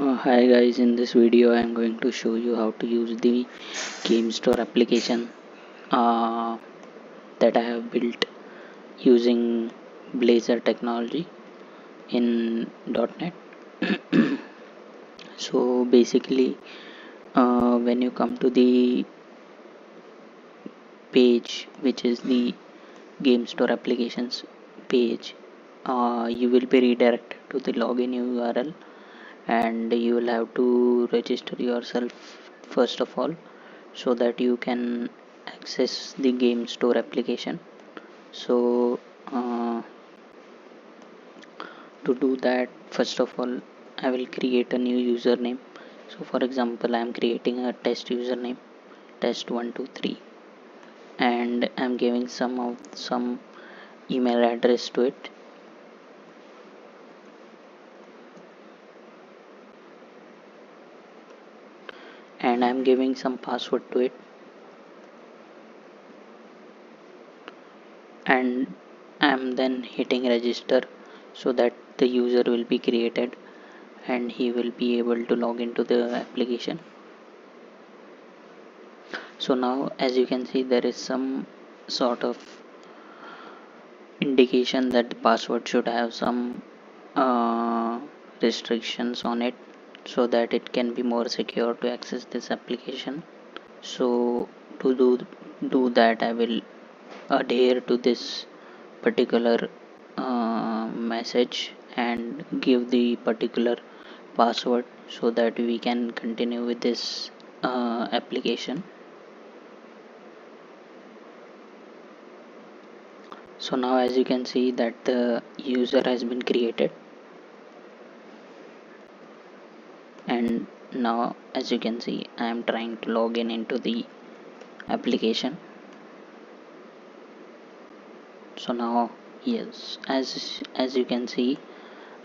Hi guys, in this video I am going to show you how to use the GameStore application uh, that I have built using Blazor technology in .NET. So basically, when you come to the page which is the GameStore applications page, you will be redirected to the login URL and you will have to register yourself first of all so that you can access the game store application. So to do that, first of all I will create a new username. So for example, I am creating a test username, test123, and I'm giving some email address to it, and I'm giving some password to it, and I'm then hitting register so that the user will be created and he will be able to log into the application. So now as you can see, there is some sort of indication that the password should have some restrictions on it so that it can be more secure to access this application. So to do that, I will adhere to this particular message and give the particular password so that we can continue with this application. So now as you can see that the user has been created, and now as you can see I am trying to log in into the application. So now yes, as you can see,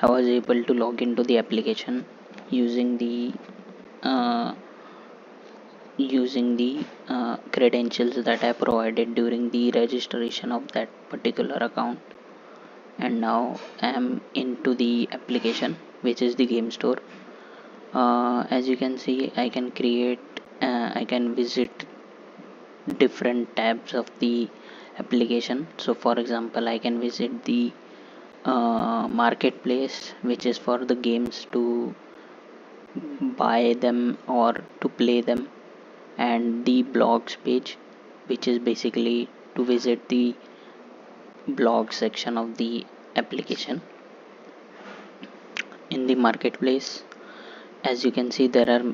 I was able to log into the application using the uh, credentials that I provided during the registration of that particular account. And now I am into the application which is the game store. As you can see, I can visit different tabs of the application. So for example, I can visit the marketplace, which is for the games to buy them or to play them, and the blogs page, which is basically to visit the blog section of the application. In the marketplace, as you can see, there are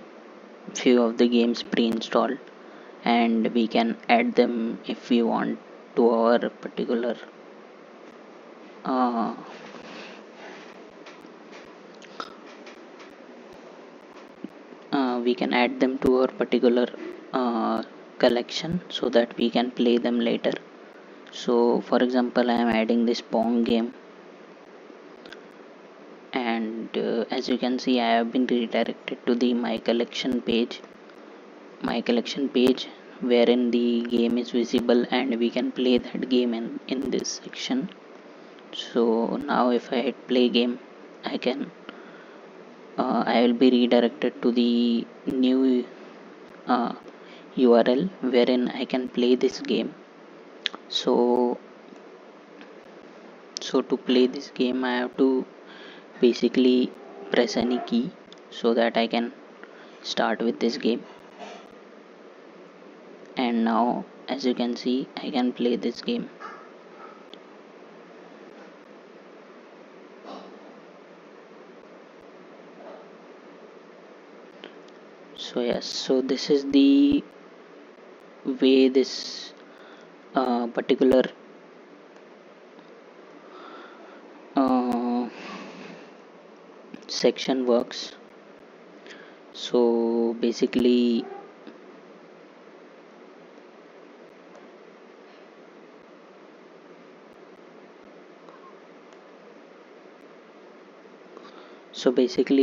few of the games pre-installed and we can add them if we want to our particular uh, we can add them to our particular collection so that we can play them later. So for example, I am adding this Pong game, and as you can see, I have been redirected to the my collection page, wherein the game is visible and we can play that game in this section. So now if I hit play game, I will be redirected to the new URL wherein I can play this game. So to play this game, I have to basically press any key so that I can start with this game. And now as you can see, I can play this game. So yes, so this is the way this particular uh, section works. So basically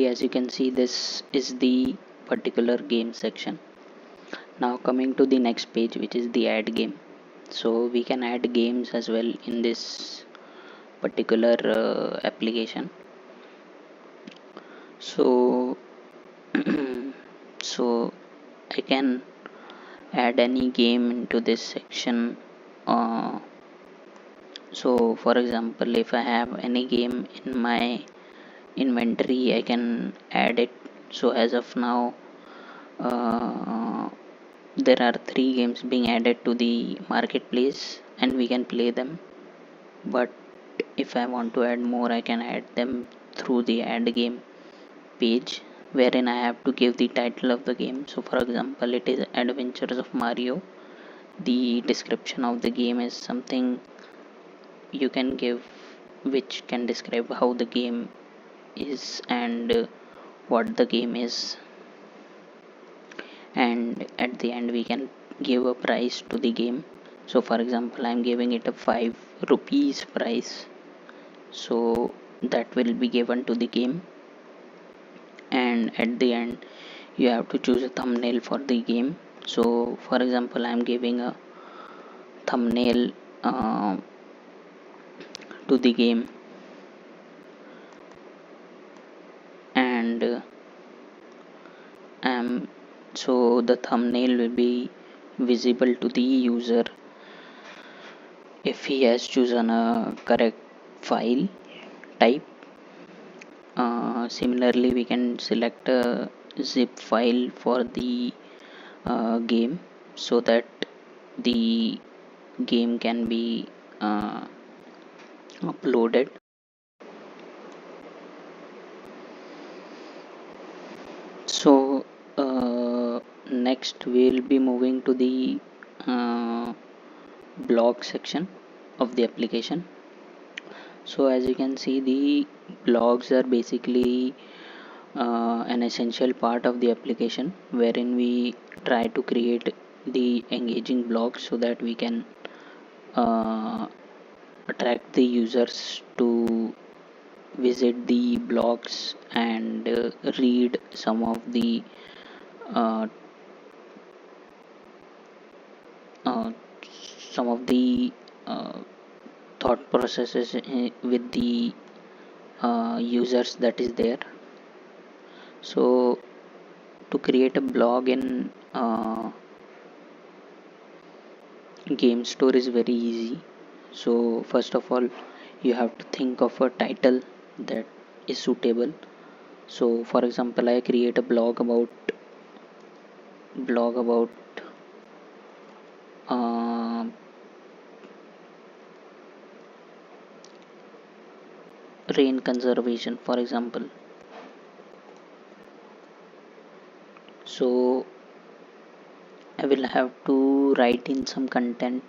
as you can see, this is the particular game section. Now coming to the next page, which is the add game. So we can add games as well in this particular application. So So I can add any game into this section. uh, so for example, if I have any game in my inventory, I can add it. So as of now, uh, there are 3 games being added to the marketplace and we can play them. But if I want to add more, I can add them through the add game page, wherein I have to give the title of the game. So for example, it is Adventures of Mario. The description of the game is something you can give, which can describe how the game is and what the game is. And at the end we can give a price to the game. So for example, I'm giving it a 5 rupees price, so that will be given to the game. And at the end you have to choose a thumbnail for the game. So for example, I'm giving a thumbnail to the game, and so the thumbnail will be visible to the user if he has chosen a correct file type. Similarly, we can select a zip file for the game, so that the game can be uploaded. So next we'll be moving to the uh, blog section of the application. So as you can see, the blogs are basically an essential part of the application, wherein we try to create the engaging blogs so that we can uh, attract the users to visit the blogs and read uh, uh, some of the uh, thought processes with the users that is there. So to create a blog in GameStore is very easy. So first of all, you have to think of a title that is suitable. So for example, I create a blog about uh, rain conservation, for example. So I will have to write in some content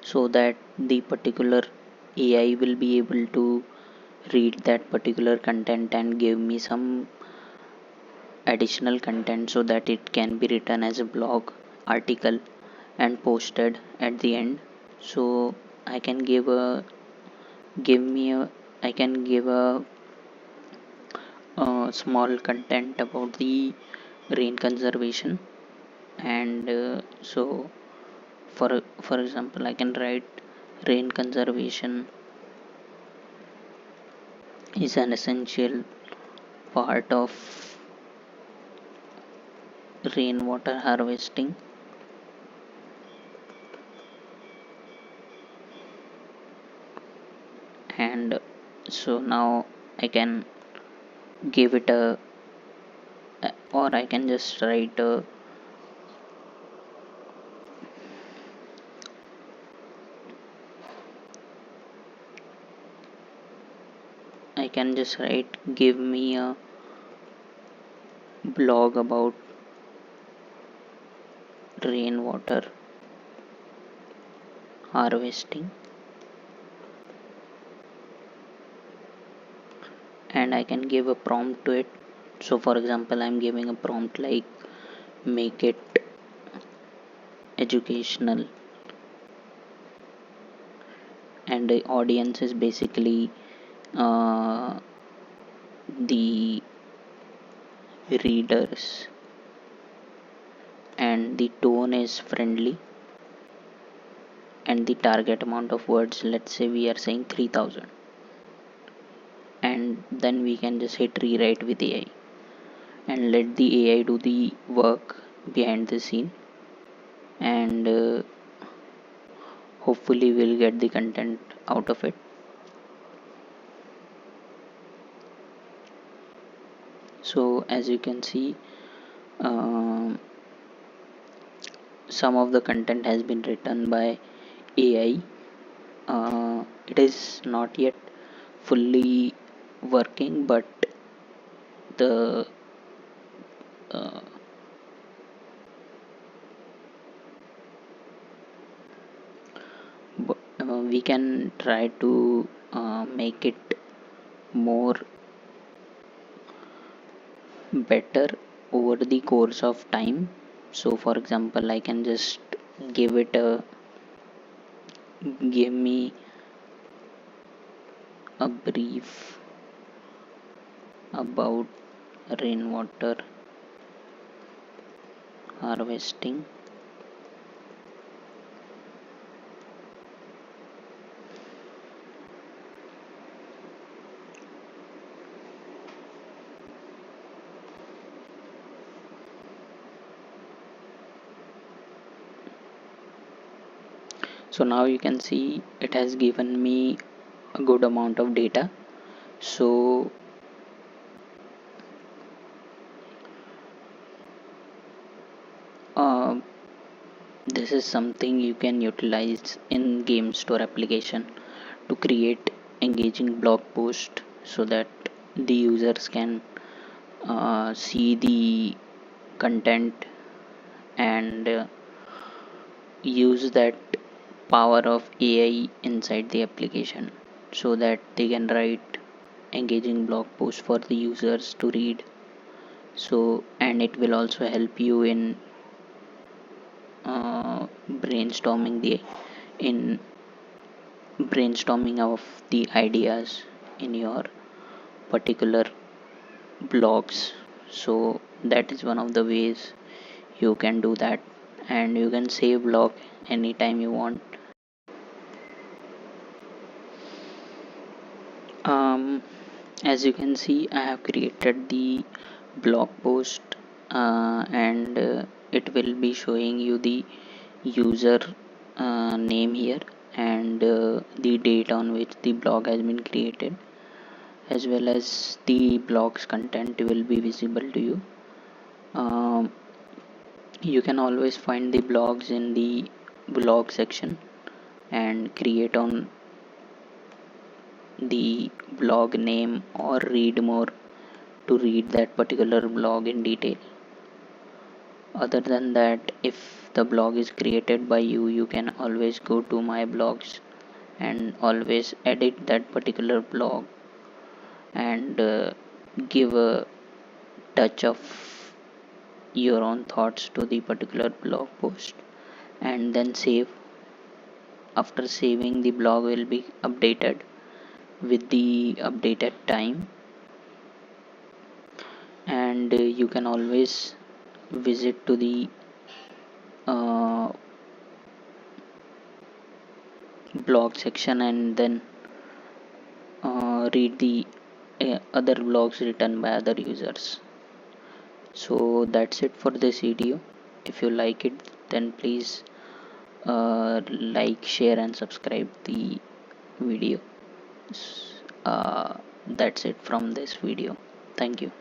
so that the particular AI will be able to read that particular content and give me some additional content so that it can be written as a blog article and posted at the end. So I can give me a I can give a small content about the rain conservation. And so for example, I can write rain conservation is an essential part of rainwater harvesting. And so now I can give it or I can just write I can just write give me a blog about rainwater harvesting, and I can give a prompt to it. So for example, I'm giving a prompt like make it educational, and the audience is basically uh, the readers, and the tone is friendly, and the target amount of words, let's say we are saying 3000, and then we can just hit rewrite with AI, and let the AI do the work behind the scene, and hopefully we'll get the content out of it. So as you can see, um, some of the content has been written by AI. It is not yet fully working, but the uh, we can try to make it more better over the course of time. So for example, I can just give it a give me a brief about rainwater harvesting. So now you can see it has given me a good amount of data. So uh, this is something you can utilize in GameStore application to create engaging blog post so that the users can see the content and use that power of AI inside the application so that they can write engaging blog posts for the users to read. So and it will also help you in brainstorming the in brainstorming of the ideas in your particular blogs. So that is one of the ways you can do that, and you can save blog anytime you want. um, as you can see, I have created the blog post, and it will be showing you the user name here, and the date on which the blog has been created, as well as the blog's content will be visible to you. um, you can always find the blogs in the blog section and create on the blog name or read more to read that particular blog in detail. Other than that, if the blog is created by you, you can always go to my blogs and always edit that particular blog and give a touch of your own thoughts to the particular blog post and then save. After saving, the blog will be updated with the updated time, and you can always visit to the uh, blog section and then read the other blogs written by other users. So that's it for this video. If you like it, then please like, share and subscribe the video. uh, that's it from this video. Thank you.